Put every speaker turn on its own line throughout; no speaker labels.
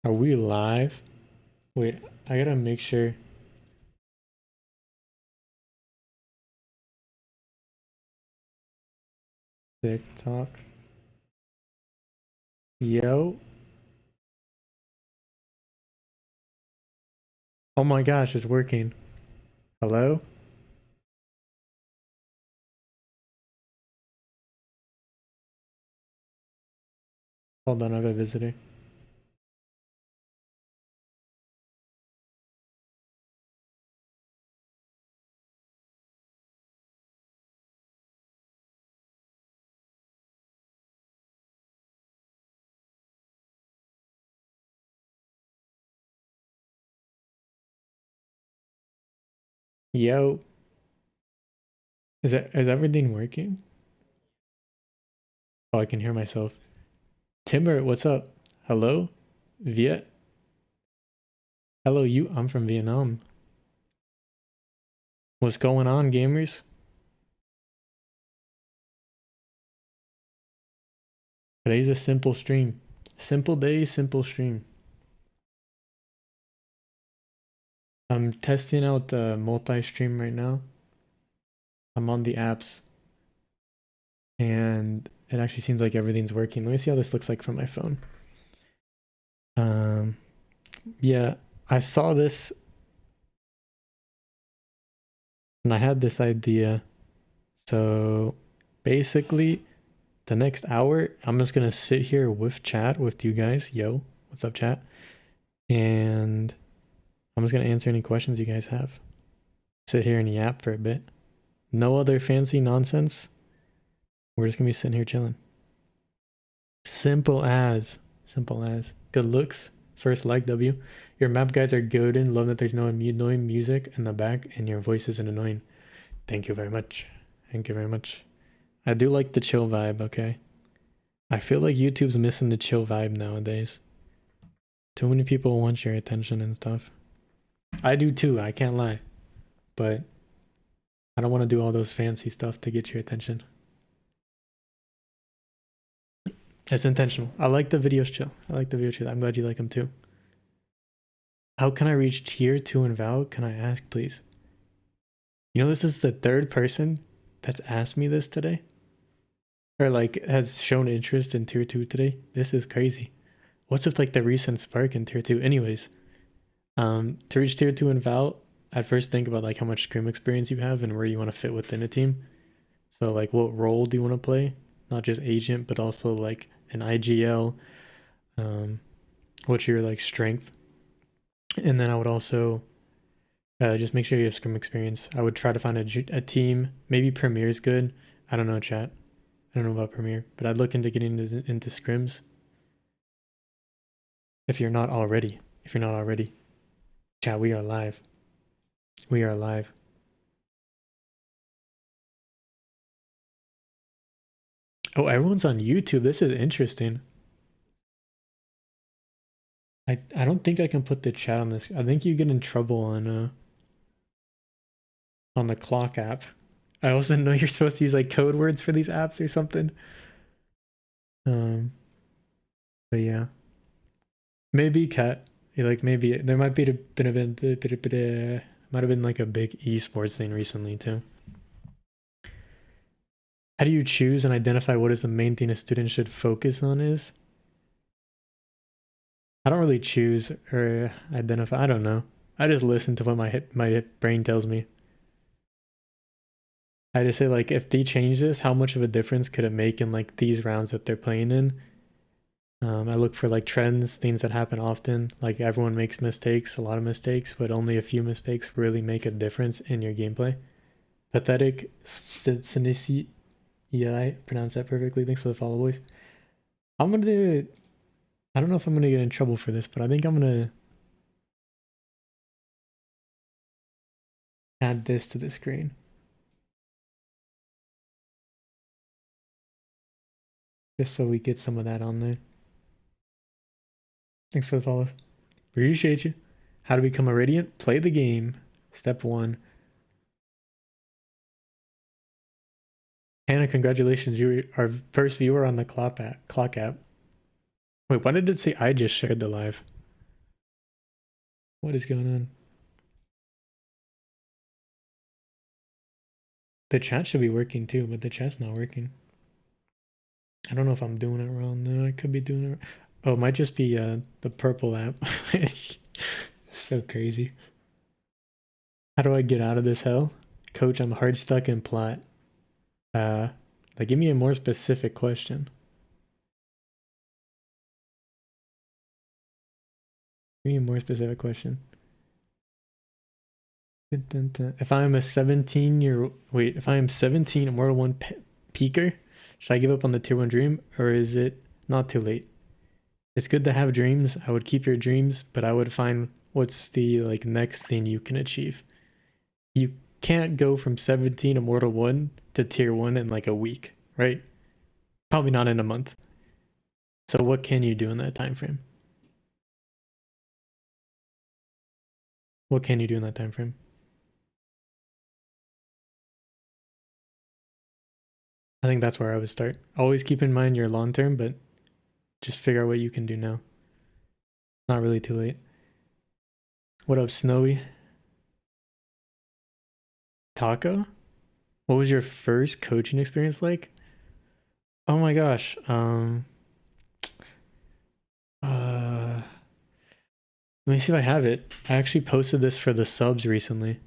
Are we live? Wait, I gotta make sure. TikTok. Yo. Oh my gosh, it's working. Hello? Hold on, I have a visitor. Yo. Is everything working? Oh, I can hear myself. Timber, what's up? Hello? Viet? Hello, you. I'm from Vietnam. What's going on, gamers? Today's a simple stream. Simple day, simple stream. I'm testing out the multi-stream right now. I'm on the apps. And it actually seems like everything's working. Let me see how this looks like from my phone. Um, yeah, I saw this and I had this idea. So basically, the next hour, I'm just gonna sit here with chat with you guys. Yo, what's up, chat? And I'm just gonna answer any questions you guys have. Sit here and yap for a bit. No other fancy nonsense. We're just gonna be sitting here chilling. Simple as. Simple as. Good looks. First like W. Your map guides are good and love that there's no annoying music in the back and your voice isn't annoying. Thank you very much. Thank you very much. I do like the chill vibe, okay? I feel like YouTube's missing the chill vibe nowadays. Too many people want your attention and stuff. I do too, I can't lie. But I don't want to do all those fancy stuff to get your attention. It's intentional. I like the videos chill. I like the video chill. I'm glad you like them too. How can I reach tier 2 in Val? Can I ask, please? You know, this is the third person that's asked me this today. Or like has shown interest in tier 2 today. This is crazy. What's with like the recent spark in tier 2? Anyways, to reach tier 2 in Val, I'd first think about like how much scrim experience you have and where you want to fit within a team. So like what role do you want to play? Not just agent, but also like an IGL. What's your like strength? And then I would also just make sure you have scrim experience. I would try to find a team. Maybe Premier is good. I don't know, chat. I don't know about Premier, but I'd look into getting into scrims. If you're not already. If you're not already. Chat, we are live. We are live. Oh, everyone's on YouTube. This is interesting. I don't think I can put the chat on this. I think you get in trouble on the clock app. I also know you're supposed to use like code words for these apps or something. Um, but yeah, maybe cat. Like maybe there might be might have been like a big esports thing recently too. How do you choose and identify what is the main thing a student should focus on is? I don't really choose or identify. I don't know. I just listen to what my brain tells me. I just say like if they change this, how much of a difference could it make in like these rounds that they're playing in? I look for like trends, things that happen often. Like everyone makes mistakes, a lot of mistakes, but only a few mistakes really make a difference in your gameplay. Pathetic Sinisi. Yeah, I pronounced that perfectly. Thanks for the follow, boys. I'm gonna. I don't know if I'm gonna get in trouble for this, but I think I'm gonna add this to the screen. Just so we get some of that on there. Thanks for the follow. Appreciate you. How to become a Radiant? Play the game. Step 1. Hannah, congratulations. You are our first viewer on the clock app. Wait, why did it say I just shared the live? What is going on? The chat should be working too, but the chat's not working. I don't know if I'm doing it wrong. No, I could be doing it. Oh, it might just be the purple app. It's so crazy. How do I get out of this hell? Coach, I'm hard stuck in plot. Like, give me a more specific question. Give me a more specific question. If I'm a 17 wait, if I am 17 Immortal 1 peaker, should I give up on the tier 1 dream, or is it not too late? It's good to have dreams. I would keep your dreams, but I would find what's the like next thing you can achieve. You can't go from 17 Immortal 1 to tier 1 in like a week, right? Probably not in a month. So what can you do in that time frame? What can you do in that time frame? I think that's where I would start. Always keep in mind your long term, but just figure out what you can do now. Not really too late. What up, Snowy? Taco? What was your first coaching experience like? Oh my gosh. Let me see if I have it. I actually posted this for the subs recently.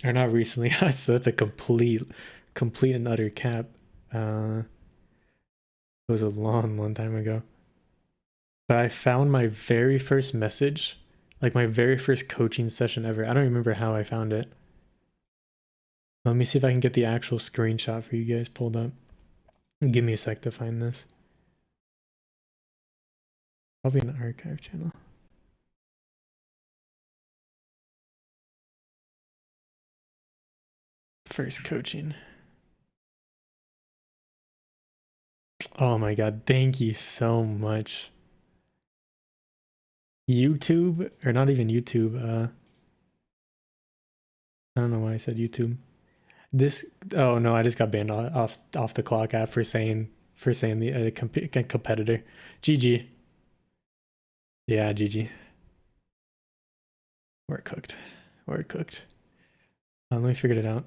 Or not recently. So that's a complete and utter cap. It was a long time ago. But I found my very first message, like my very first coaching session ever. I don't remember how I found it. Let me see if I can get the actual screenshot for you guys pulled up. Give me a sec to find this. Probably an archive channel. First coaching. Oh my god, thank you so much. YouTube, or not even YouTube, I don't know why I said YouTube. This, oh no, I just got banned off the clock app for saying the competitor. GG. Yeah, GG. We're cooked. We're cooked. Let me figure it out.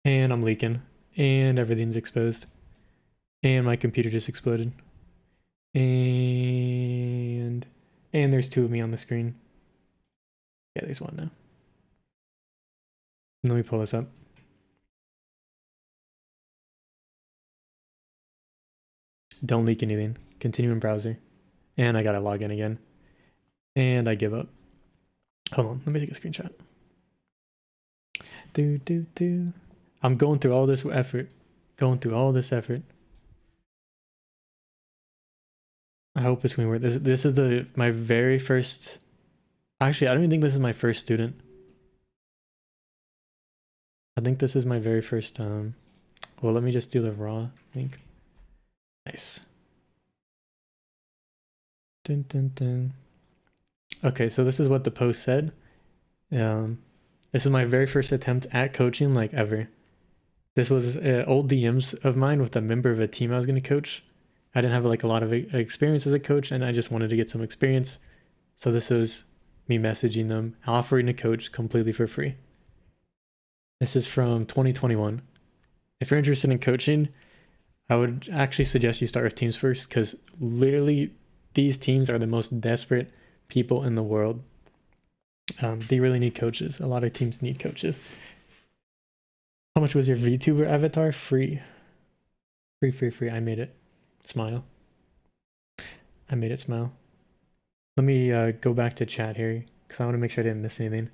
And I'm leaking. And everything's exposed. And my computer just exploded. And there's two of me on the screen. Yeah, there's one now. Let me pull this up. Don't leak anything. Continue in browser. And I gotta log in again. And I give up. Hold on, let me take a screenshot. I'm going through all this effort. I hope it's gonna work. This is my very first. Actually, I don't even think this is my first student. I think this is my very first. Well, let me just do the raw link. Nice. Dun, dun, dun. Okay, so this is what the post said. This is my very first attempt at coaching, like ever. This was old DMs of mine with a member of a team I was going to coach. I didn't have like a lot of experience as a coach, and I just wanted to get some experience. So this was me messaging them, offering to coach completely for free. This is from 2021. If you're interested in coaching, I would actually suggest you start with teams first, because literally these teams are the most desperate people in the world. They really need coaches. A lot of teams need coaches. How much was your VTuber avatar? Free. Free. I made it. Smile. I made it smile. Let me go back to chat here, because I want to make sure I didn't miss anything.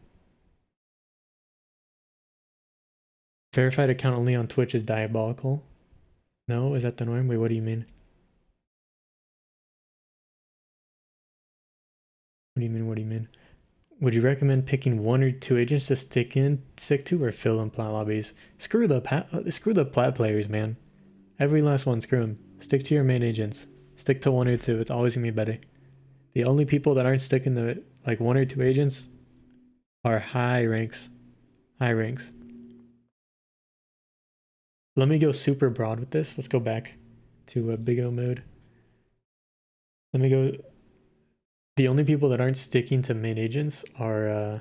Verified account only on Twitch is diabolical. No, is that the norm? Wait, what do you mean? What do you mean? Would you recommend picking one or two agents to stick to, or fill in plat lobbies? Screw the plat players, man. Every last one, screw them. Stick to your main agents. Stick to one or two. It's always gonna be better. The only people that aren't sticking to like one or two agents are high ranks. High ranks. Let me go super broad with this. Let's go back to a big O mode. Let me go. The only people that aren't sticking to main agents are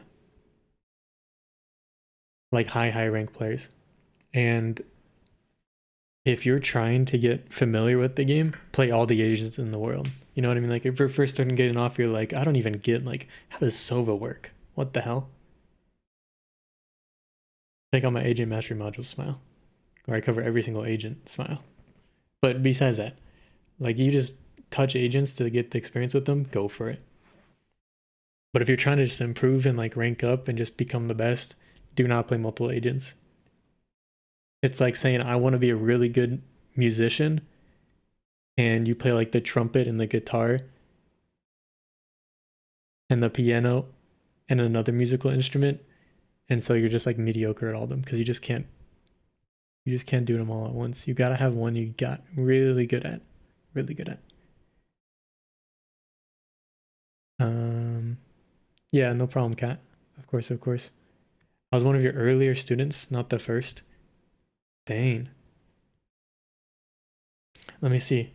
like high rank players. And if you're trying to get familiar with the game, play all the agents in the world. You know what I mean? Like if you're first starting getting off, you're like, I don't even get like how does Sova work? What the hell? Take out my agent mastery module, smile. Or I cover every single agent, smile. But besides that, like you just touch agents to get the experience with them, go for it. But if you're trying to just improve and like rank up and just become the best, do not play multiple agents. It's like saying I want to be a really good musician and you play like the trumpet and the guitar and the piano and another musical instrument, and so you're just like mediocre at all of them because you just can't do them all at once. You gotta have one you got really good at. Really good at. Yeah, no problem, Kat. Of course, of course. I was one of your earlier students, not the first. Dang. Let me see.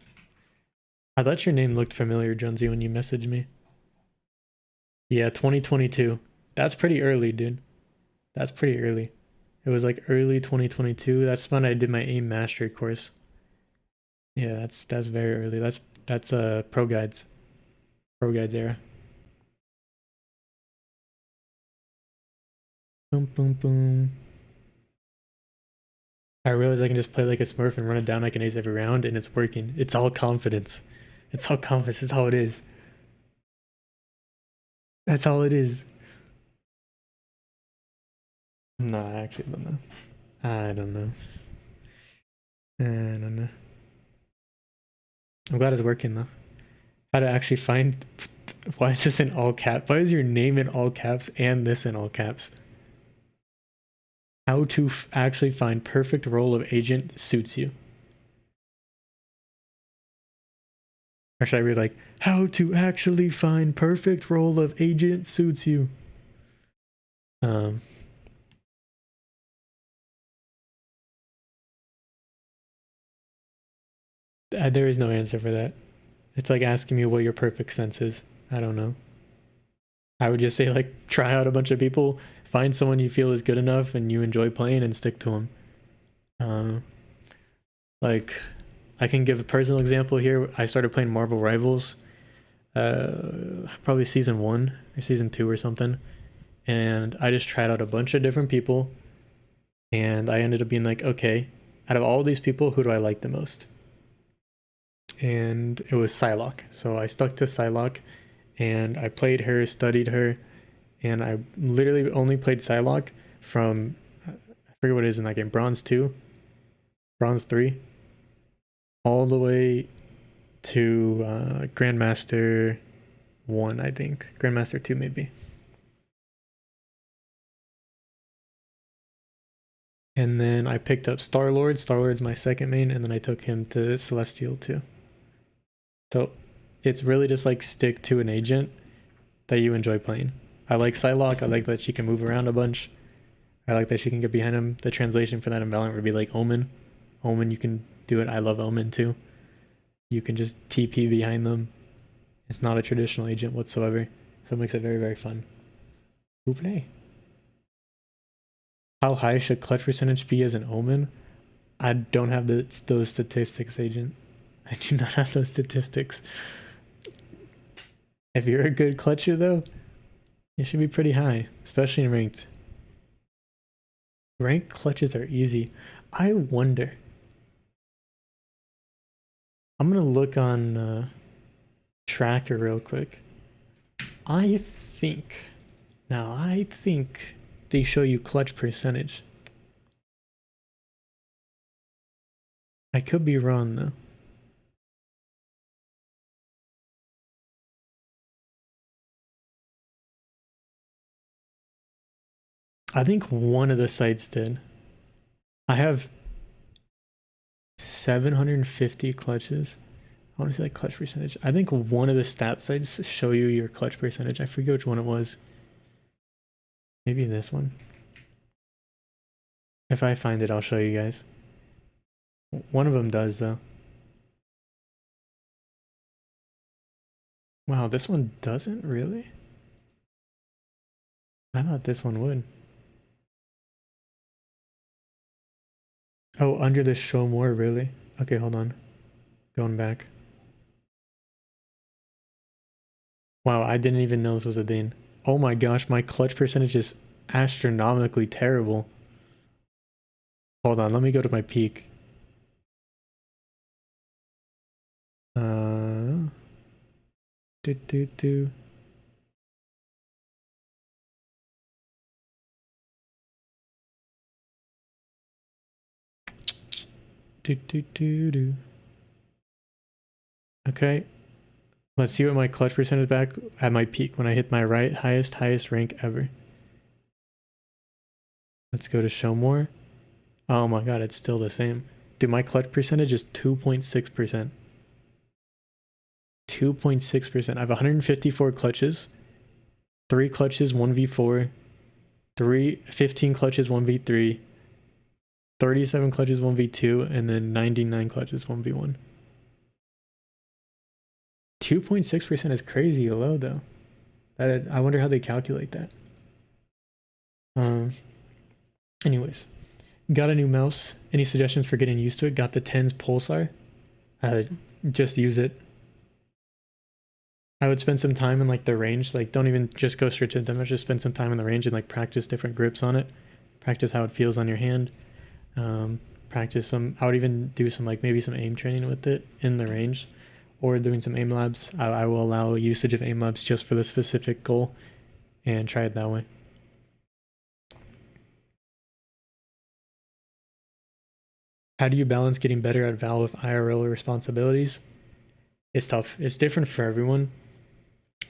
I thought your name looked familiar, Jonesy, when you messaged me. Yeah, 2022. That's pretty early, dude. That's pretty early. It was like early 2022. That's when I did my AIM mastery course. Yeah, that's very early. That's pro guides. Pro guides era. Boom boom boom. I realize I can just play like a smurf and run it down like an ace every round and it's working. It's all confidence. It's all confidence. It's all it is. That's all it is. No, I actually don't know. I don't know. I don't know. I'm glad it's working though. How to actually find. Why is this in all caps? Why is your name in all caps and this in all caps? How to actually find perfect role of agent suits you. Or should I read like, how to actually find perfect role of agent suits you? Um, there is no answer for that. It's like asking me what your perfect sense is. I don't know. I would just say like try out a bunch of people, find someone you feel is good enough and you enjoy playing and stick to them. Like I can give a personal example here. I started playing Marvel Rivals, probably season 1 or season 2 or something, and I just tried out a bunch of different people, and I ended up being like, okay, out of all these people, who do I like the most? And it was Psylocke. So I stuck to Psylocke, and I played her, studied her, and I literally only played Psylocke from I forget what it is in that game, Bronze 2, Bronze 3, all the way to Grandmaster 1, I think. Grandmaster 2 maybe. And then I picked up Star-Lord. Star-Lord's my second main, and then I took him to Celestial too. So it's really just like stick to an agent that you enjoy playing. I like Psylocke. I like that she can move around a bunch. I like that she can get behind him. The translation for that in Valorant would be like Omen. Omen, you can do it. I love Omen too. You can just TP behind them. It's not a traditional agent whatsoever. So it makes it very fun. Who play? How high should clutch percentage be as an Omen? I don't have those statistics, agent. I do not have those statistics. If you're a good clutcher though, it should be pretty high, especially in ranked. Ranked clutches are easy. I wonder. I'm gonna look on Tracker real quick. I think they show you clutch percentage. I could be wrong though. I think one of the sites did. I have 750 clutches. I want to say like clutch percentage. I think one of the stat sites show you your clutch percentage. I forget which one it was. Maybe this one. If I find it, I'll show you guys. One of them does though. Wow, this one doesn't really? I thought this one would. Oh, under the show more, really? Okay, hold on. Going back. Wow, I didn't even know this was a thing. Oh my gosh, my clutch percentage is astronomically terrible. Hold on, let me go to my peak. Uh, do do do. Do do do do. Okay, let's see what my clutch percentage back at my peak when I hit my highest rank ever. Let's go to show more. Oh my god, it's still the same. Dude, my clutch percentage is 2.6%. 2.6%. I have 154 clutches, 3 clutches 1v4, 15 clutches 1v3, 37 clutches 1v2, and then 99 clutches 1v1. 2.6% is crazy low though. I wonder how they calculate that. Anyways, got a new mouse. Any suggestions for getting used to it? Got the TENS Pulsar. Just use it. I would spend some time in like the range. Like, don't even just go straight to the demo. Just spend some time in the range and like practice different grips on it. Practice how it feels on your hand. Practice some. I would even do some like maybe some aim training with it in the range, or doing some aim labs. I will allow usage of aim labs just for the specific goal, and try it that way. How do you balance getting better at Val with IRL responsibilities? It's tough. It's different for everyone.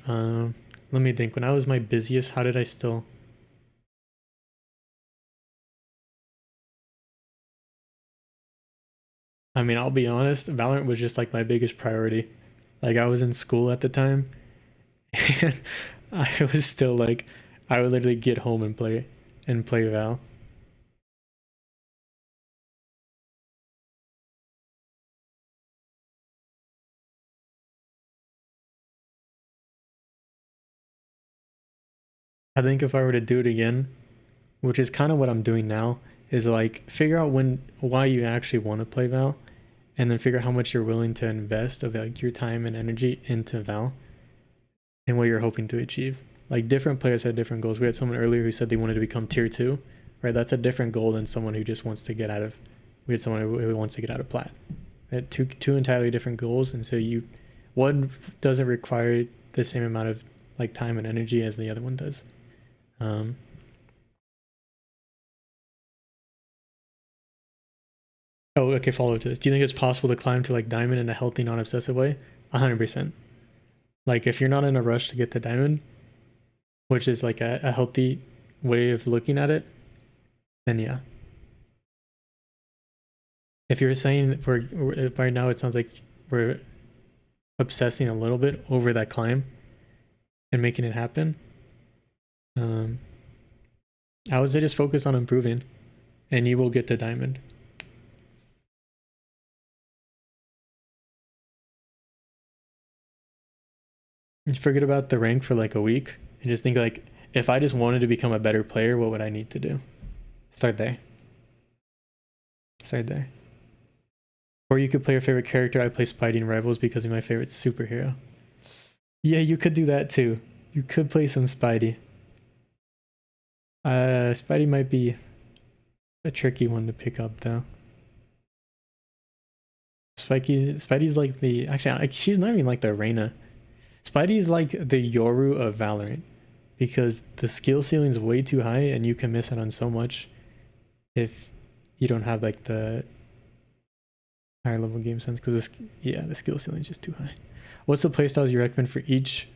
Let me think. When I was my busiest, how did I still... I mean, I'll be honest, Valorant was just like my biggest priority. Like, I was in school at the time, and I was still like, I would literally get home and play Val. I think if I were to do it again, which is kind of what I'm doing now, is like figure out why you actually want to play Val, and then figure out how much you're willing to invest of like your time and energy into Val and what you're hoping to achieve. Like different players had different goals. We had someone earlier who said they wanted to become tier 2, right? That's a different goal than someone who just wants to get out of... We had someone who wants to get out of plat. Had two entirely different goals, and so one doesn't require the same amount of like time and energy as the other one does. Oh, okay, follow up to this. Do you think it's possible to climb to like diamond in a healthy, non-obsessive way? 100%. Like if you're not in a rush to get to diamond, which is like a healthy way of looking at it, then yeah. If you're saying we're right now, it sounds like we're obsessing a little bit over that climb and making it happen. I would say just focus on improving, and you will get to diamond. Just forget about the rank for like a week and just think like, if I just wanted to become a better player, what would I need to do? Start there. Start there. Or you could play your favorite character. I play Spidey in Rivals because he's my favorite superhero. Yeah, you could do that too. You could play some Spidey. Spidey might be a tricky one to pick up though. Spidey's like the... Actually, she's not even like the Reyna. Spidey's like the Yoru of Valorant, because the skill ceiling is way too high and you can miss it on so much if you don't have like the higher level game sense, because the skill ceiling is just too high. What's the playstyles you recommend for each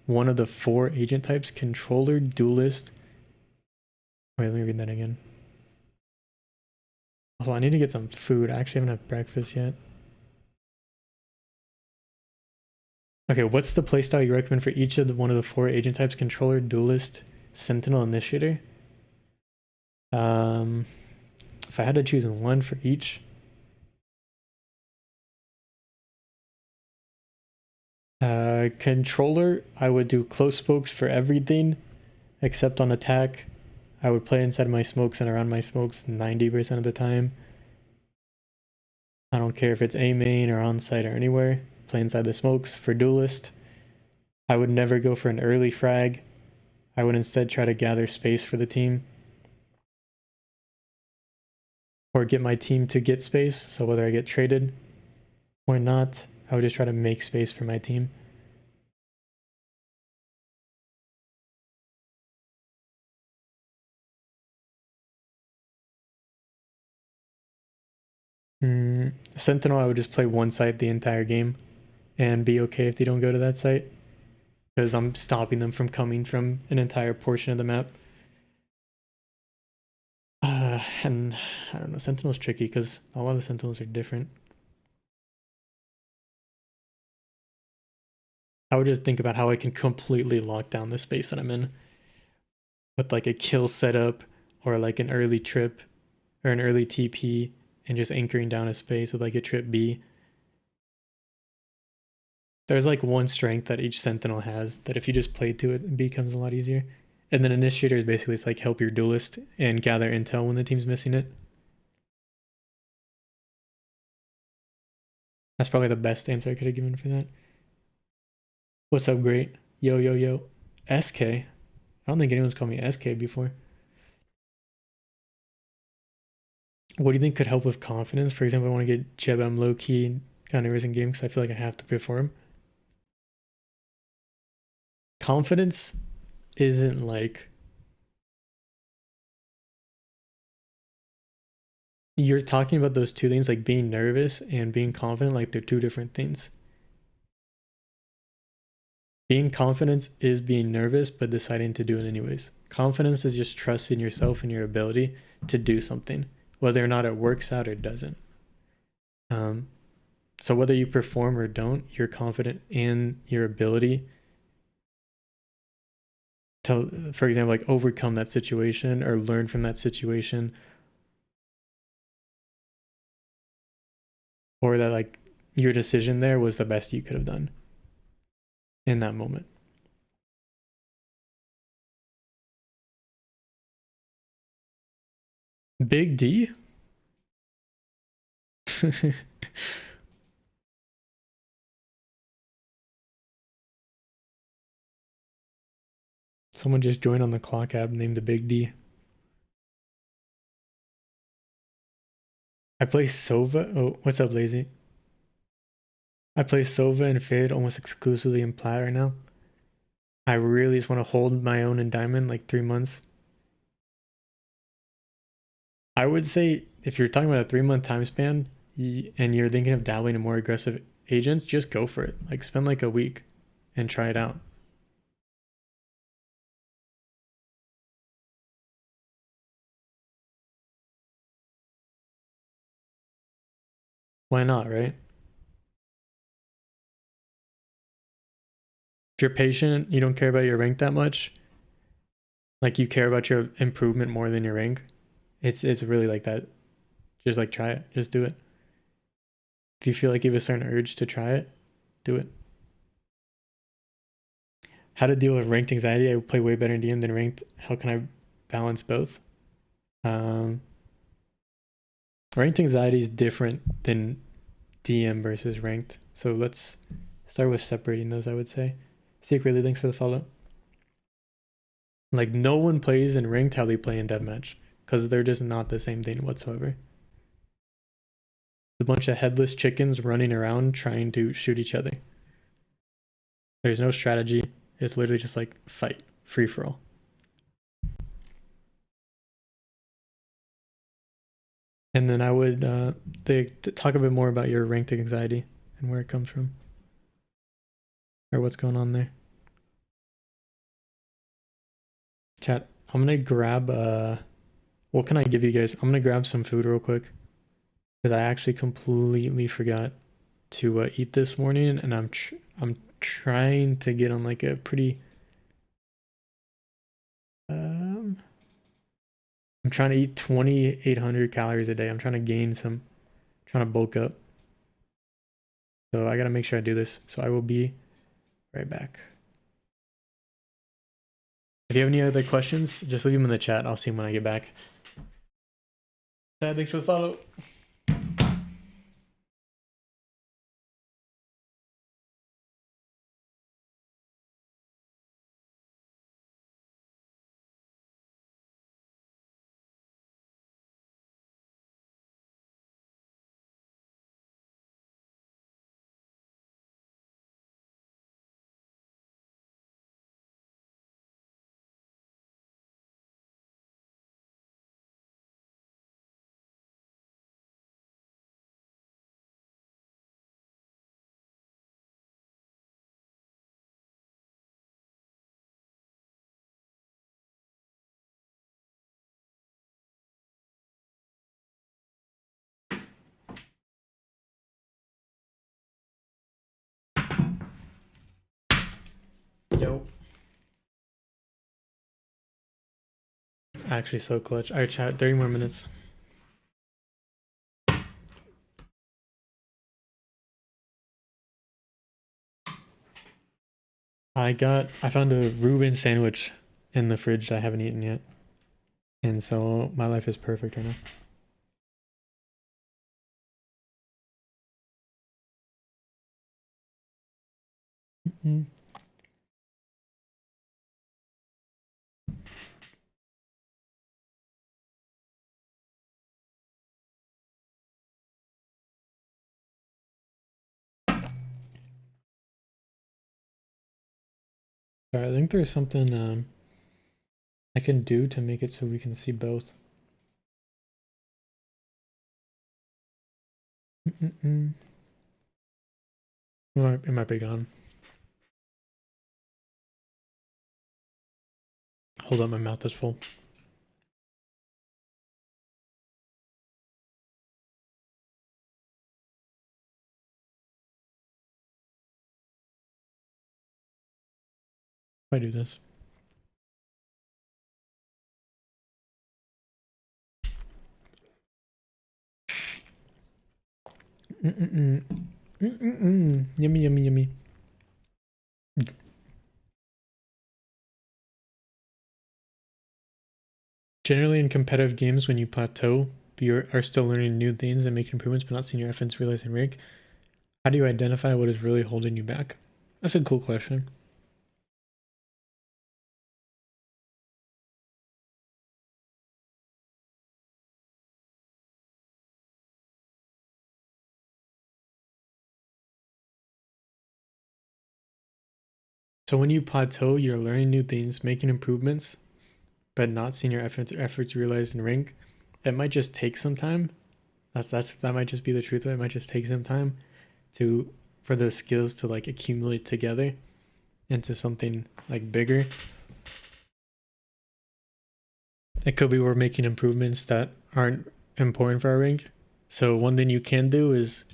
one of the 4 agent types? Controller, duelist... Wait, let me read that again. Also, I need to get some food. I actually haven't had breakfast yet. Okay, what's the playstyle you recommend for each of one of the 4 agent types? Controller, duelist, sentinel, initiator? If I had to choose one for each, Controller, I would do close smokes for everything except on attack. I would play inside my smokes and around my smokes 90% of the time. I don't care if it's A main or on site or anywhere. Play inside the smokes. For duelist, I would never go for an early frag. I would instead try to gather space for the team. Or get my team to get space. So whether I get traded or not, I would just try to make space for my team. Sentinel, I would just play one site the entire game and be okay if they don't go to that site, because I'm stopping them from coming from an entire portion of the map. And I don't know, Sentinel's tricky because a lot of the Sentinels are different. I would just think about how I can completely lock down the space that I'm in with like a kill setup or like an early trip or an early TP and just anchoring down a space with like a trip B. There's like one strength that each Sentinel has that if you just play to it, it becomes a lot easier. And then Initiator is basically it's like help your duelist and gather intel when the team's missing it. That's probably the best answer I could have given for that. What's up, great? Yo, yo, yo. SK? I don't think anyone's called me SK before. What do you think could help with confidence? For example, I want to get Jebem low-key kind of in game because I feel like I have to perform. Confidence isn't like... You're talking about those two things, like being nervous and being confident, like they're two different things. Being confident is being nervous, but deciding to do it anyways. Confidence is just trusting yourself and your ability to do something, whether or not it works out or doesn't. So whether you perform or don't, you're confident in your ability to, for example, like overcome that situation or learn from that situation. Or that like your decision there was the best you could have done in that moment. Big D? Someone just joined on the clock app named the Big D. I play Sova. Oh, what's up, Lazy? I play Sova and Fade almost exclusively in Plat right now. I really just want to hold my own in Diamond like 3 months. I would say if you're talking about a 3-month time span and you're thinking of dabbling in more aggressive agents, just go for it. Like spend like a week and try it out. Why not, right? If you're patient, you don't care about your rank that much, like you care about your improvement more than your rank, it's really like that. Just like try it, just do it. If you feel like you have a certain urge to try it, do it. How to deal with ranked anxiety? I play way better in DM than ranked. How can I balance both? Ranked anxiety is different than DM versus ranked. So let's start with separating those, I would say. Secretly, thanks for the follow. Like no one plays in ranked how they play in deathmatch because they're just not the same thing whatsoever. A bunch of headless chickens running around trying to shoot each other. There's no strategy. It's literally just like fight, free for all. And then I would talk a bit more about your ranked anxiety and where it comes from, or what's going on there. Chat, I'm gonna grab what can I give you guys? I'm gonna grab some food real quick because I actually completely forgot to eat this morning, and I'm trying to get on like a pretty I'm trying to eat 2,800 calories a day. I'm trying to gain some, trying to bulk up. So I gotta make sure I do this. So I will be Right back. If you have any other questions, just leave them in the chat. I'll see them when I get back. Thanks for the follow. Yo. Actually, so clutch. All right, chat. 30 more minutes. I found a Reuben sandwich in the fridge that I haven't eaten yet. And so my life is perfect right now. Mm-hmm. Sorry, I think there's something I can do to make it so we can see both. It might be gone. Hold up, my mouth is full. If I do this. Yummy, yummy, yummy. Generally, in competitive games, when you plateau, you are still learning new things and making improvements, but not seeing your efforts realized in rank. How do you identify what is really holding you back? That's a cool question. So when you plateau, you're learning new things, making improvements, but not seeing your efforts realized in rank. It might just take some time. That might just be the truth of it. It might just take some time for those skills to like accumulate together into something like bigger. It could be we're making improvements that aren't important for our rank. So one thing you can do is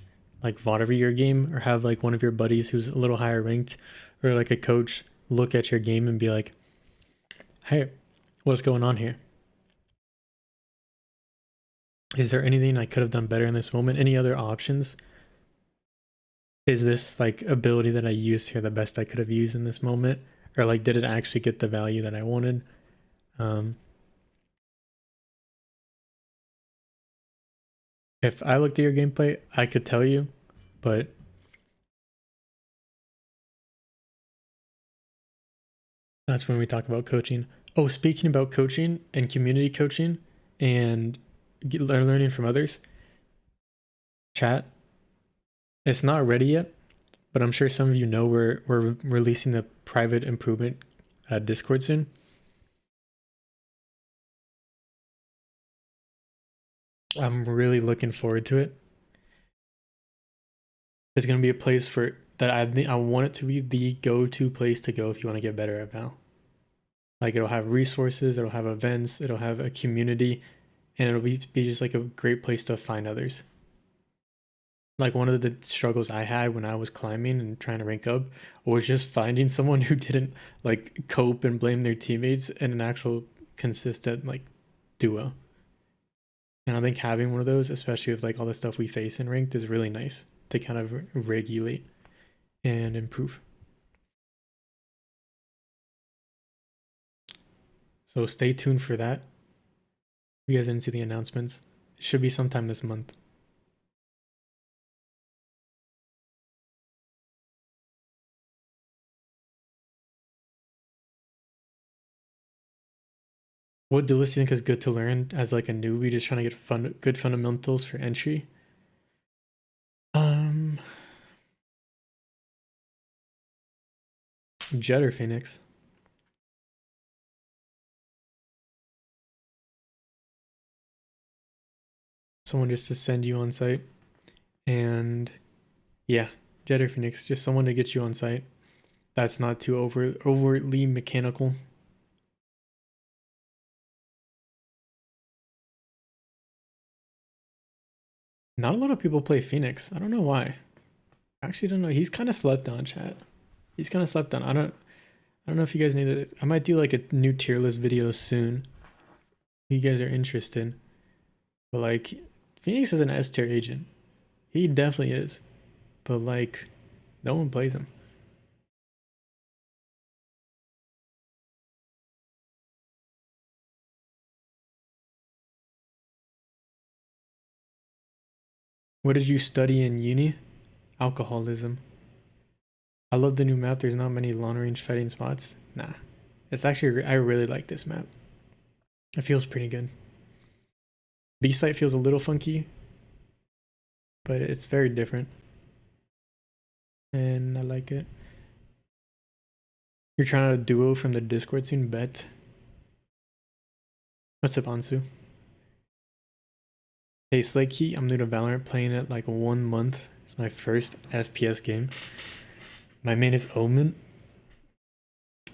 like VOD every your game, or have like one of your buddies who's a little higher ranked, or like a coach look at your game and be like, hey, what's going on here? Is there anything I could have done better in this moment? Any other options? Is this like ability that I used here the best I could have used in this moment? Or like, did it actually get the value that I wanted? If I looked at your gameplay, I could tell you, but that's when we talk about coaching. Oh, speaking about coaching and community coaching and learning from others, chat, it's not ready yet, but I'm sure some of you know we're releasing the private improvement Discord soon. I'm really looking forward to it. It's gonna be a place for that I want it to be the go-to place to go if you want to get better at Val. Like it'll have resources, it'll have events, it'll have a community, and it'll be just like a great place to find others. Like one of the struggles I had when I was climbing and trying to rank up was just finding someone who didn't like cope and blame their teammates in an actual consistent like duo. And I think having one of those, especially with like all the stuff we face in ranked, is really nice to kind of regulate and improve. So stay tuned for that. If you guys didn't see the announcements, it should be sometime this month. What duelist do you think is good to learn as like a newbie just trying to get good fundamentals for entry? Jet or Phoenix? Someone just to send you on site. And yeah, Jet or Phoenix, just someone to get you on site. That's not too overtly mechanical. Not a lot of people play Phoenix. I don't know why. I actually don't know. He's kind of slept on, chat. He's kind of slept on. I don't know if you guys need it. I might do like a new tier list video soon. If you guys are interested. But like Phoenix is an S tier agent. He definitely is. But like no one plays him. What did you study in uni? Alcoholism. I love the new map. There's not many long range fighting spots. Nah. It's actually, I really like this map. It feels pretty good. B-site feels a little funky, but it's very different. And I like it. You're trying to duo from the Discord soon? Bet. What's up, Ansu? Hey, Slayky, I'm new to Valorant, playing it like 1 month. It's my first FPS game. My main is Omen.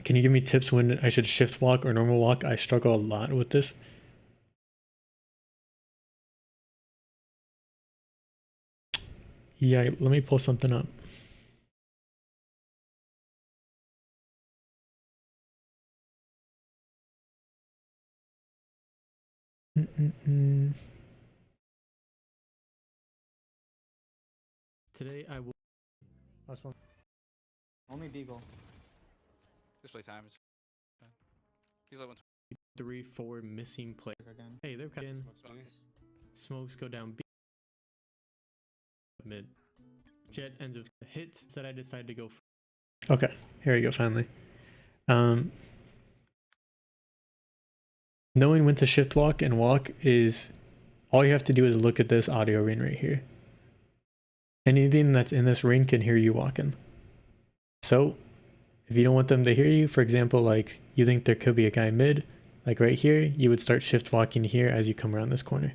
Can you give me tips when I should shift walk or normal walk? I struggle a lot with this. Yeah, let me pull something up. Today I will. Last one.
Only Deagle.
Just play time. He's like
3, 4 missing play.
Again.
Hey, they're coming. Smokes go down B. Mid. Jet ends with a hit. Said I decided to go. Okay, here we go. Finally. Knowing when to shift walk and walk is all you have to do is look at this audio ring right here. Anything that's in this ring can hear you walking. So if you don't want them to hear you, for example, like you think there could be a guy mid, like right here, you would start shift walking here as you come around this corner.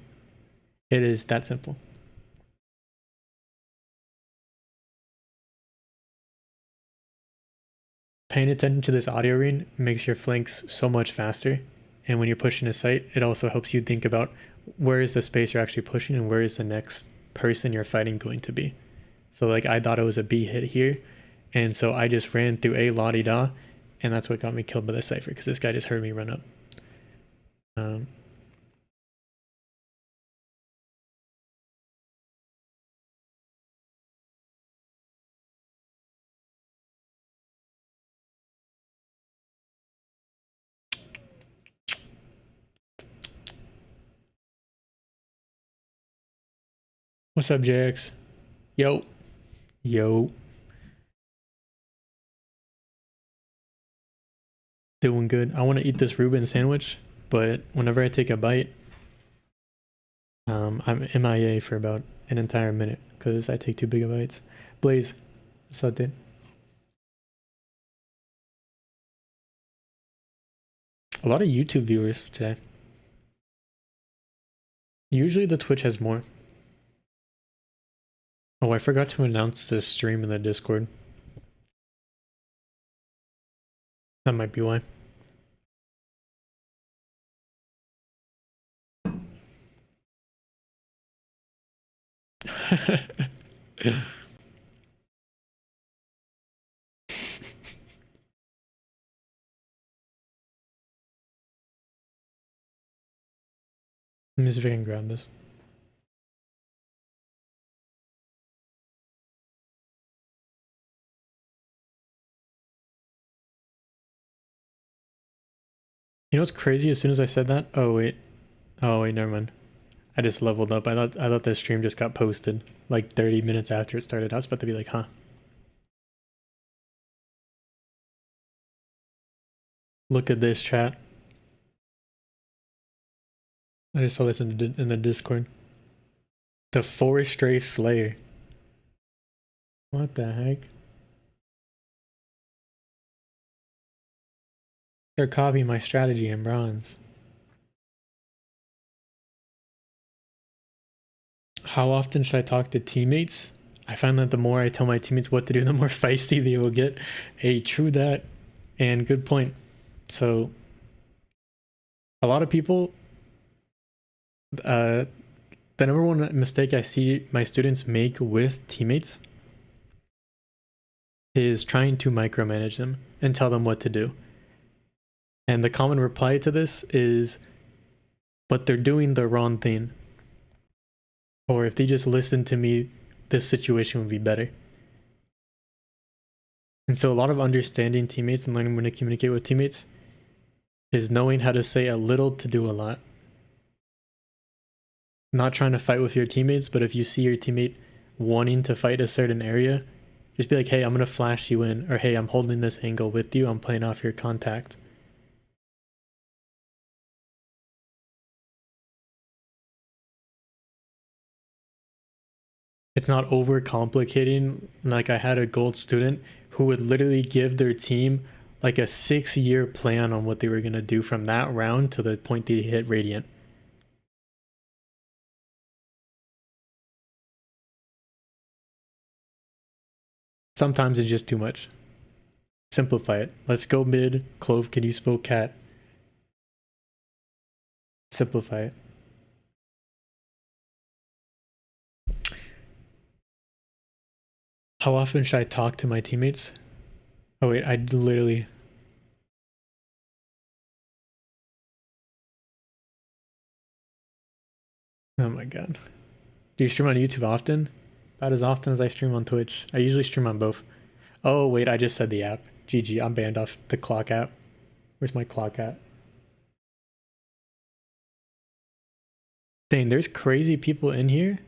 It is that simple. Paying attention to this audio ring makes your flanks so much faster. And when you're pushing a site, it also helps you think about where is the space you're actually pushing and where is the next person you're fighting going to be. So like I thought it was a B hit here. And so I just ran through A la-di-da, and that's what got me killed by the Cypher, because this guy just heard me run up. What's up, JX? Yo. Yo. Doing good. I want to eat this Reuben sandwich, but whenever I take a bite, I'm MIA for about an entire minute because I take too big of bites. Blaze, what's up, dude? A lot of YouTube viewers today. Usually the Twitch has more. Oh, I forgot to announce the stream in the Discord. That might be why. Let me see if I can grab this. You know what's crazy? As soon as I said that, oh wait, never mind. I just leveled up. I thought this stream just got posted like 30 minutes after it started. I was about to be like, huh. Look at this, chat. I just saw this in the Discord. The Forest Strafe Slayer. What the heck? They're copying my strategy in bronze. How often should I talk to teammates? I find that the more I tell my teammates what to do, the more feisty they will get. Hey, true that. And good point. So, a lot of people, the number one mistake I see my students make with teammates is trying to micromanage them and tell them what to do. And the common reply to this is, but they're doing the wrong thing. Or if they just listen to me, this situation would be better. And so a lot of understanding teammates and learning when to communicate with teammates is knowing how to say a little to do a lot. Not trying to fight with your teammates, but if you see your teammate wanting to fight a certain area, just be like, hey, I'm going to flash you in, or hey, I'm holding this angle with you, I'm playing off your contact. It's not overcomplicating. Like I had a gold student who would literally give their team like a 6-year plan on what they were going to do from that round to the point they hit Radiant. Sometimes it's just too much. Simplify it. Let's go mid. Clove, can you spoke cat? Simplify it. How often should I talk to my teammates? Oh wait, I literally... Oh my god. Do you stream on YouTube often? About as often as I stream on Twitch. I usually stream on both. Oh wait, I just said the app. GG, I'm banned off the clock app. Where's my clock at? Dang, there's crazy people in here.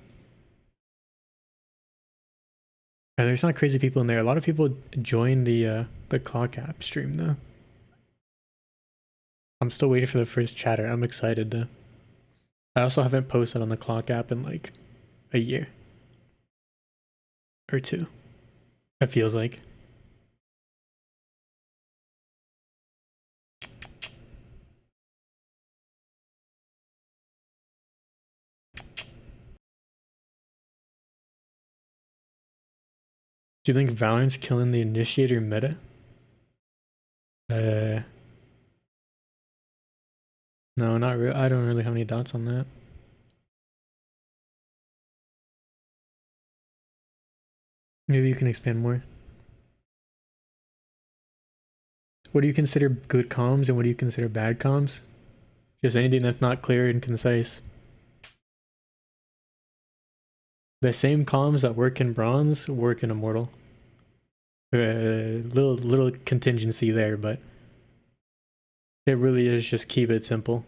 Yeah, there's not crazy people in there. A lot of people join the clock app stream though. I'm still waiting for the first chatter. I'm excited though. I also haven't posted on the clock app in like a year or two. It feels like. Do you think Valorant's killing the initiator meta? No, not really. I don't really have any thoughts on that. Maybe you can expand more. What do you consider good comms and what do you consider bad comms? Just anything that's not clear and concise. The same comms that work in bronze work in immortal. Little contingency there, but it really is just keep it simple.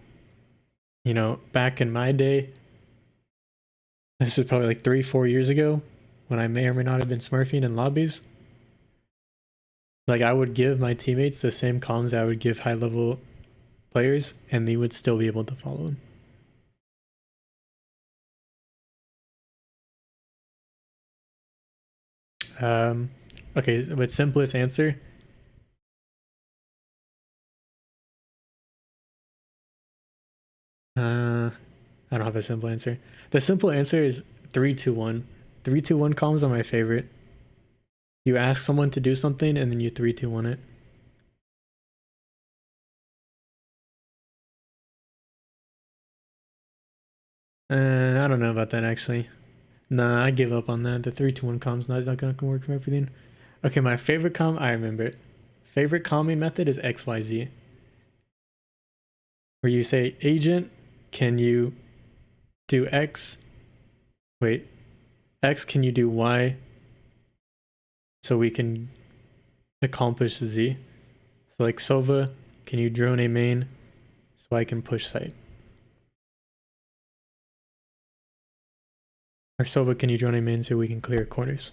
You know, back in my day, this was probably like 3-4 years ago, when I may or may not have been smurfing in lobbies. Like I would give my teammates the same comms I would give high level players, and they would still be able to follow them. Okay, but simplest answer. I don't have a simple answer. The simple answer is 3-2-1. 3-2-1 comms are my favorite. You ask someone to do something and then you 3-2-1 it. I don't know about that actually. Nah, I give up on that. The 3-2-1 comm's not gonna work for everything. Okay, my favorite comm, I remember it. Favorite calming method is XYZ. Where you say, agent, can you do X? Wait, X, can you do Y? So we can accomplish Z. So like Sova, can you drone a main? so I can push site. Or Sova, can you join a main so we can clear corners?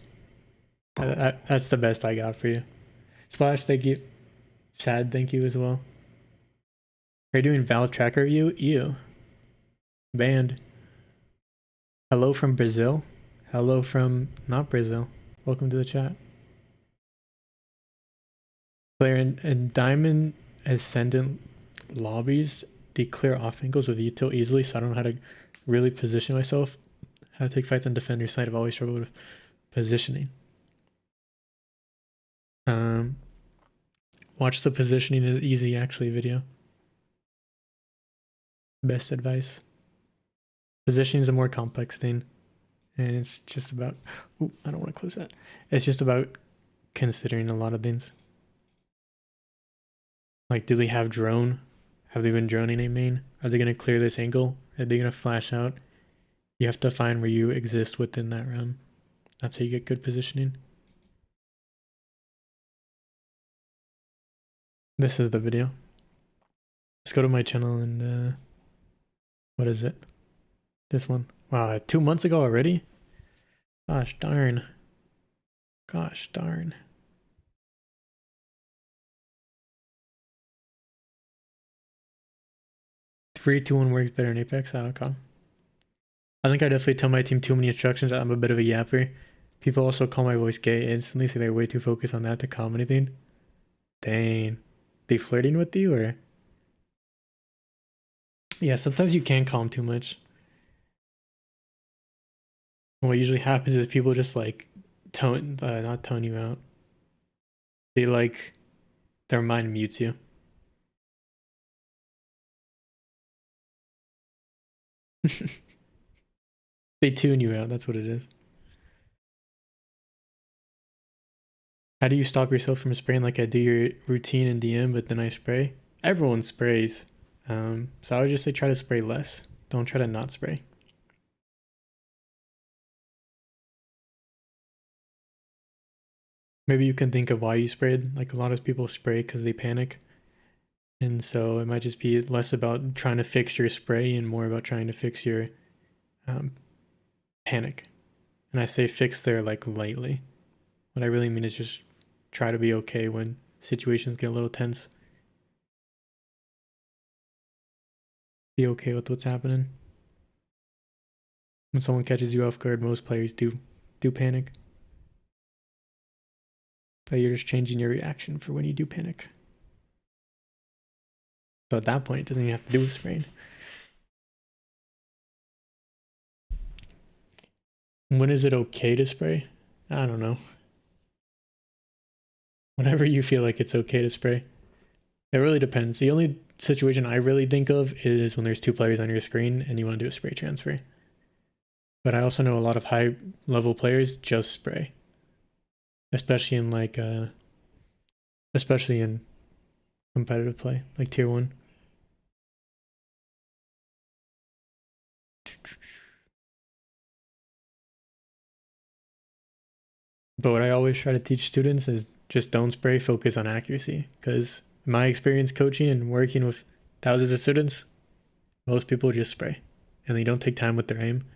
That's the best I got for you. Splash, thank you. Sad, thank you as well. Are you doing Val Tracker? You. Banned. Hello from Brazil. Hello from not Brazil. Welcome to the chat. Player in Diamond Ascendant lobbies, they clear off angles with util easily, so I don't know how to really position myself. How to take fights on defender side. I've always struggled with positioning. Watch the positioning is easy actually video. Best advice. Positioning is a more complex thing, and it's just about. Ooh, I don't want to close that. It's just about considering a lot of things. Like, do they have drone? Have they been droning a main? Are they going to clear this angle? Are they going to flash out? You have to find where you exist within that realm. That's how you get good positioning. This is the video. Let's go to my channel and what is it? This one. Wow, 2 months ago already? Gosh darn. Gosh darn. Three, 2, 1 works better in Apex. Okay. I think I definitely tell my team too many instructions. I'm a bit of a yapper. People also call my voice gay instantly, so they're way too focused on that to calm anything. Dang. They flirting with you or? Yeah, sometimes you can calm too much. What usually happens is people just like not tone you out. They like, their mind mutes you. They tune you out, that's what it is. How do you stop yourself from spraying? Like I do your routine in DM, but then I spray? Everyone sprays. So I would just say try to spray less. Don't try to not spray. Maybe you can think of why you sprayed. Like a lot of people spray because they panic. And so it might just be less about trying to fix your spray and more about trying to fix your panic. And I say fix there like lightly. What I really mean is just try to be okay when situations get a little tense. Be okay with what's happening. When someone catches you off guard, most players do panic. But you're just changing your reaction for when you do panic. So at that point, it doesn't even have to do with spraying. When is it okay to spray? I don't know. Whenever you feel like it's okay to spray. It really depends. The only situation I really think of is when there's 2 players on your screen and you want to do a spray transfer. But I also know a lot of high level players just spray. Especially in like especially in competitive play, like tier 1. But what I always try to teach students is just don't spray, focus on accuracy. Because my experience coaching and working with thousands of students, most people just spray. And they don't take time with their aim.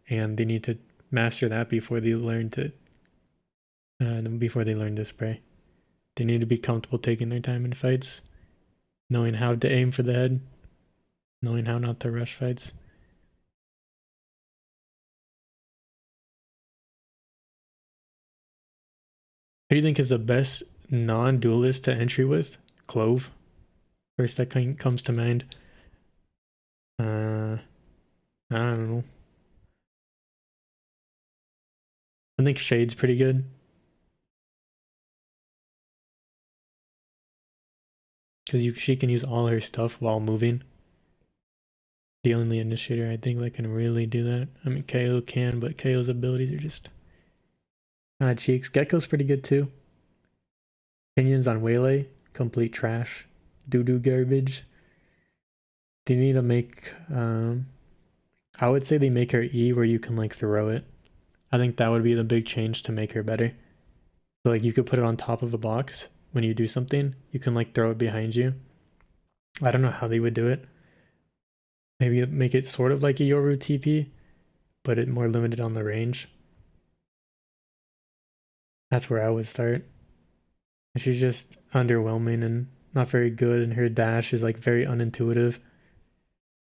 And they need to master that before they learn to spray. They need to be comfortable taking their time in fights, knowing how to aim for the head, knowing how not to rush fights. Who do you think is the best non-duelist to entry with? Clove. First that comes to mind. I don't know. I think Shade's pretty good. Because she can use all her stuff while moving. The only initiator I think that can really do that. I mean, KO can, but KO's abilities are just... cheeks. Gecko's pretty good too. Opinions on Waylay, complete trash. Doo-doo garbage. They need to make... I would say they make her E where you can like throw it. I think that would be the big change to make her better. So like you could put it on top of a box when you do something. You can like throw it behind you. I don't know how they would do it. Maybe make it sort of like a Yoru TP, but it more limited on the range. That's where I would start. She's just underwhelming and not very good, and her dash is like very unintuitive.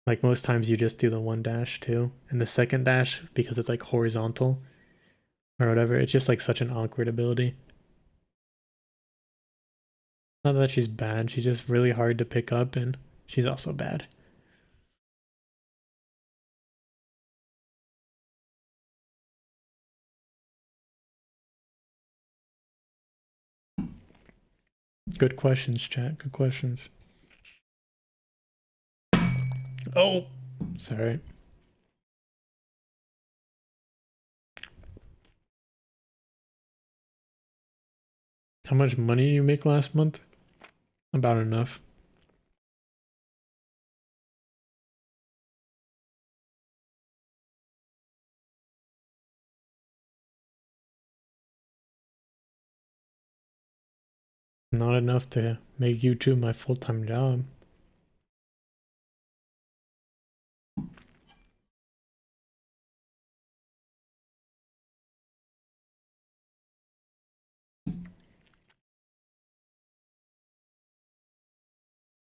Like most times you just do the one dash too, and the second dash, because it's like horizontal or whatever, it's just like such an awkward ability. Not that she's bad, she's just really hard to pick up, and she's also bad. Good questions, chat. Good questions. Oh, sorry. How much money did you make last month? About enough. Not enough to make YouTube my full-time job.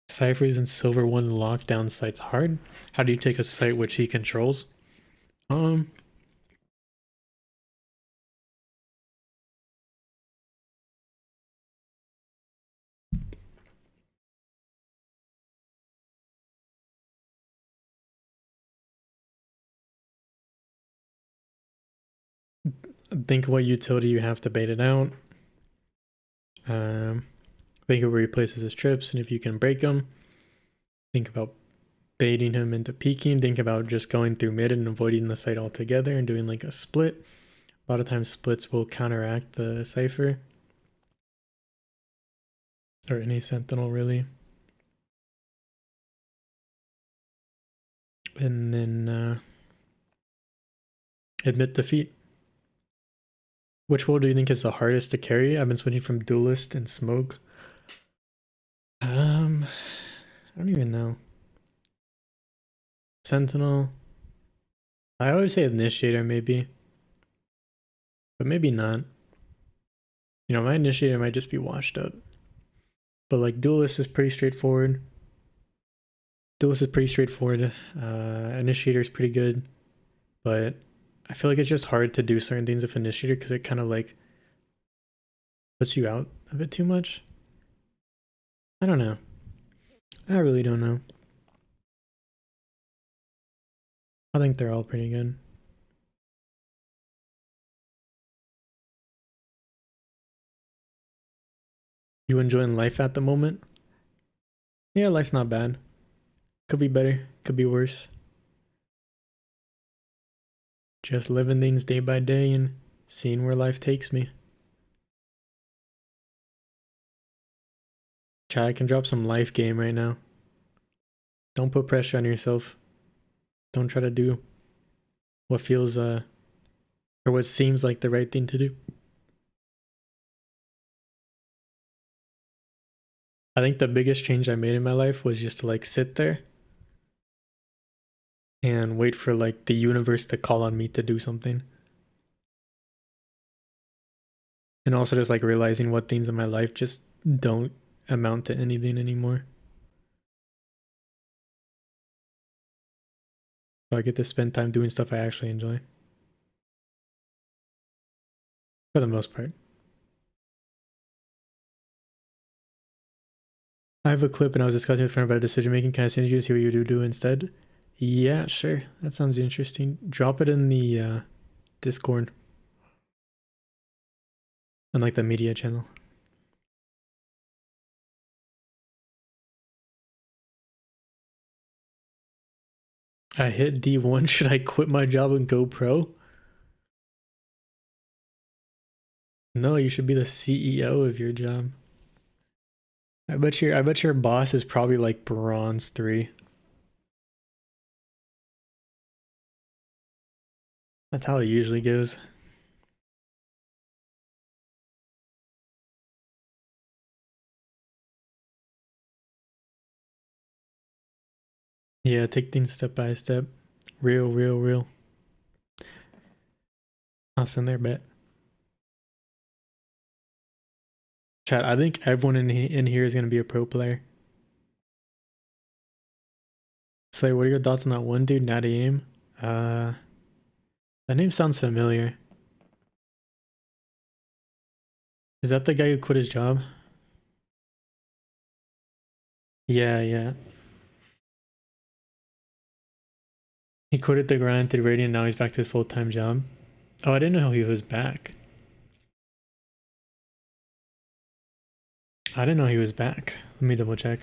Cypher's and Silver One lockdown sites hard. How do you take a site which he controls? Think what utility you have to bait it out. Think of where he places his trips and if you can break them. Think about baiting him into peeking. Think about just going through mid and avoiding the site altogether and doing like a split. A lot of times splits will counteract the Cypher. Or any Sentinel really. And then admit defeat. Which role do you think is the hardest to carry? I've been switching from Duelist and Smoke. I don't even know. Sentinel. I always say Initiator maybe. But maybe not. You know, my Initiator might just be washed up. But like Duelist is pretty straightforward. Initiator is pretty good. But I feel like it's just hard to do certain things with Initiator because it kind of like puts you out a bit too much. I don't know. I really don't know. I think they're all pretty good. You enjoying life at the moment? Yeah, life's not bad. Could be better, could be worse. Just living things day by day and seeing where life takes me. Chat, I can drop some life game right now. Don't put pressure on yourself. Don't try to do what feels or what seems like the right thing to do. I think the biggest change I made in my life was just to like sit there and wait for like the universe to call on me to do something. And also just like realizing what things in my life just don't amount to anything anymore. So I get to spend time doing stuff I actually enjoy. For the most part. I have a clip and I was discussing with a friend about decision making. Can I send you to see what you do instead? Yeah, sure. That sounds interesting. Drop it in the Discord. On like the media channel. I hit D1. Should I quit my job and go pro? No, you should be the CEO of your job. I bet your boss is probably like bronze 3. That's how it usually goes. Yeah, take things step by step. Real. I'll send their bet. Chat, I think everyone in here is going to be a pro player. Slay, what are your thoughts on that one dude, Natty Aim? That name sounds familiar. Is that the guy who quit his job? Yeah. He quit the grind, did Radiant, now he's back to his full-time job. Oh, I didn't know he was back. I didn't know he was back. Let me double check.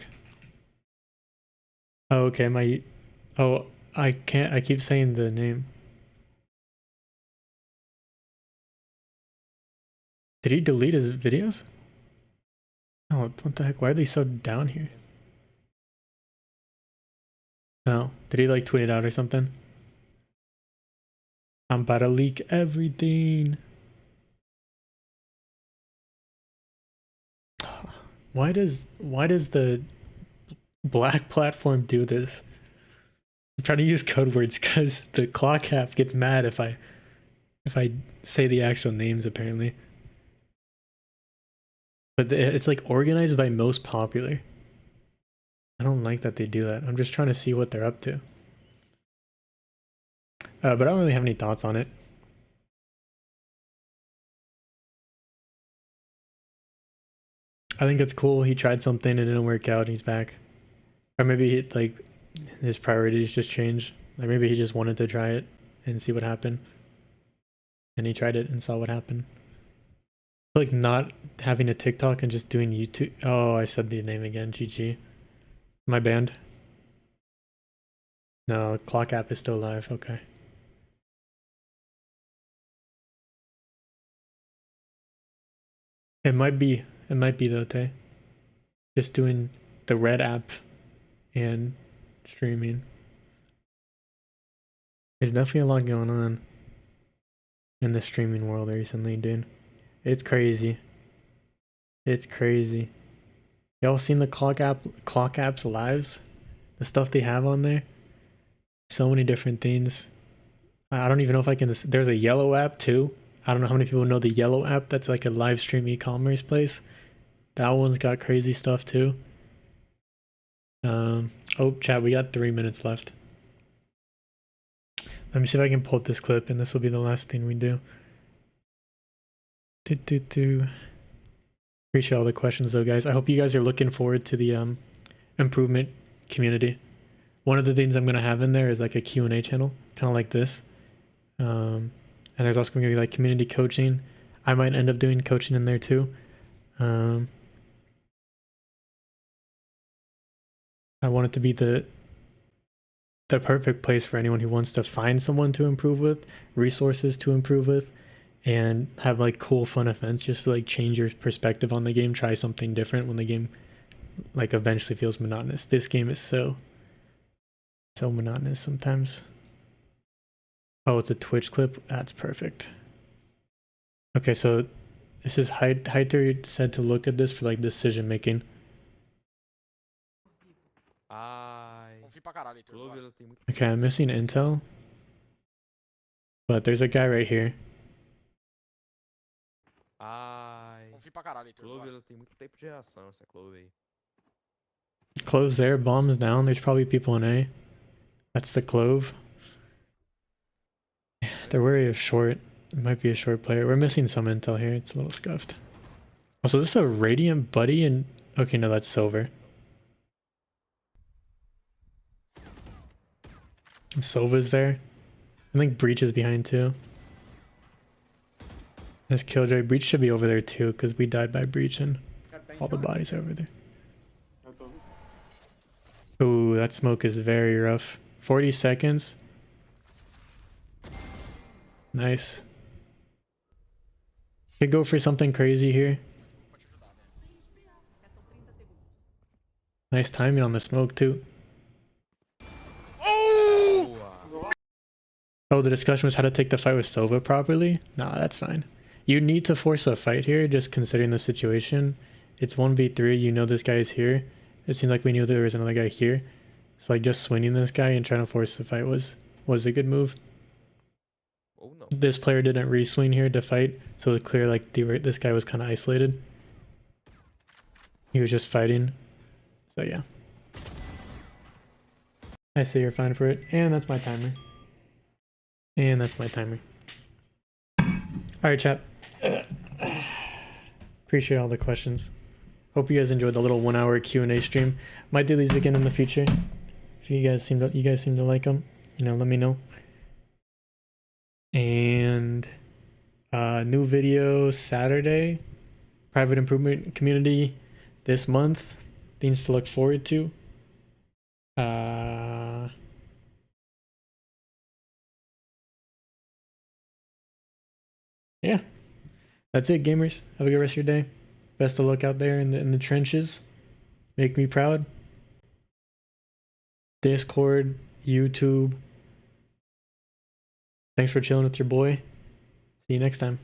Oh, okay, oh, I keep saying the name. Did he delete his videos? Oh, what the heck? Why are they so down here? No. Did he like tweet it out or something? I'm about to leak everything. Why does the black platform do this? I'm trying to use code words because the clock app gets mad if I say the actual names apparently. But it's like organized by most popular. I don't like that they do that. I'm just trying to see what they're up to. But I don't really have any thoughts on it. I think it's cool. He tried something, it didn't work out, and he's back. Or maybe like his priorities just changed. Like maybe he just wanted to try it and see what happened. And he tried it and saw what happened. Like not having a TikTok and just doing YouTube. Oh, I said the name again. GG. My band. No, clock app is still live. Okay. It might be though, Tay. Just doing the red app and streaming. There's definitely a lot going on in the streaming world recently, dude. It's crazy. It's crazy. Y'all seen the clock app's lives? The stuff they have on there? So many different things. I don't even know if I can. There's a yellow app too. I don't know how many people know the yellow app. That's like a live stream e-commerce place. That one's got crazy stuff too. Oh, chat, we got 3 minutes left. Let me see if I can pull up this clip, and this will be the last thing we do. Appreciate all the questions though, guys. I hope you guys are looking forward to the improvement community. One of the things I'm gonna have in there is like a Q&A channel, kind of like this. And there's also gonna be like community coaching. I might end up doing coaching in there too. I want it to be the perfect place for anyone who wants to find someone to improve with, resources to improve with, and have like cool fun events just to like change your perspective on the game, try something different when the game like eventually feels monotonous. This game is so monotonous sometimes. Oh, it's a Twitch clip. That's perfect. Okay, so this is Hyder said to look at this for like decision making. Okay, I'm missing intel, but there's a guy right here. Clove's there, bombs down. There's probably people in A. That's the Clove. They're wary of short. It might be a short player. We're missing some intel here. It's a little scuffed. Oh, so this is a Radiant buddy and... Okay, no, that's Silver. Silva's there. I think Breach is behind too. There's Killjoy. Breach should be over there too, because we died by Breach and all the bodies are over there. Ooh, that smoke is very rough. 40 seconds. Nice. Could go for something crazy here. Nice timing on the smoke too. Oh, the discussion was how to take the fight with Sova properly? Nah, that's fine. You need to force a fight here, just considering the situation. It's 1v3, you know this guy is here. It seems like we knew there was another guy here. So like just swinging this guy and trying to force the fight was a good move.
Oh no.
This player didn't re-swing here to fight, so it's clear like this guy was kind of isolated. He was just fighting. So yeah. I say you're fine for it. And that's my timer. And that's my timer. Alright, chat. Appreciate all the questions. Hope you guys enjoyed the little 1 hour Q&A stream. Might do these again in the future. If you guys seem to like them, you know, let me know. And new video Saturday. Private improvement community this month. Things to look forward to. Yeah, that's it, gamers. Have a good rest of your day. Best of luck out there in the trenches. Make me proud. Discord, YouTube. Thanks for chilling with your boy. See you next time.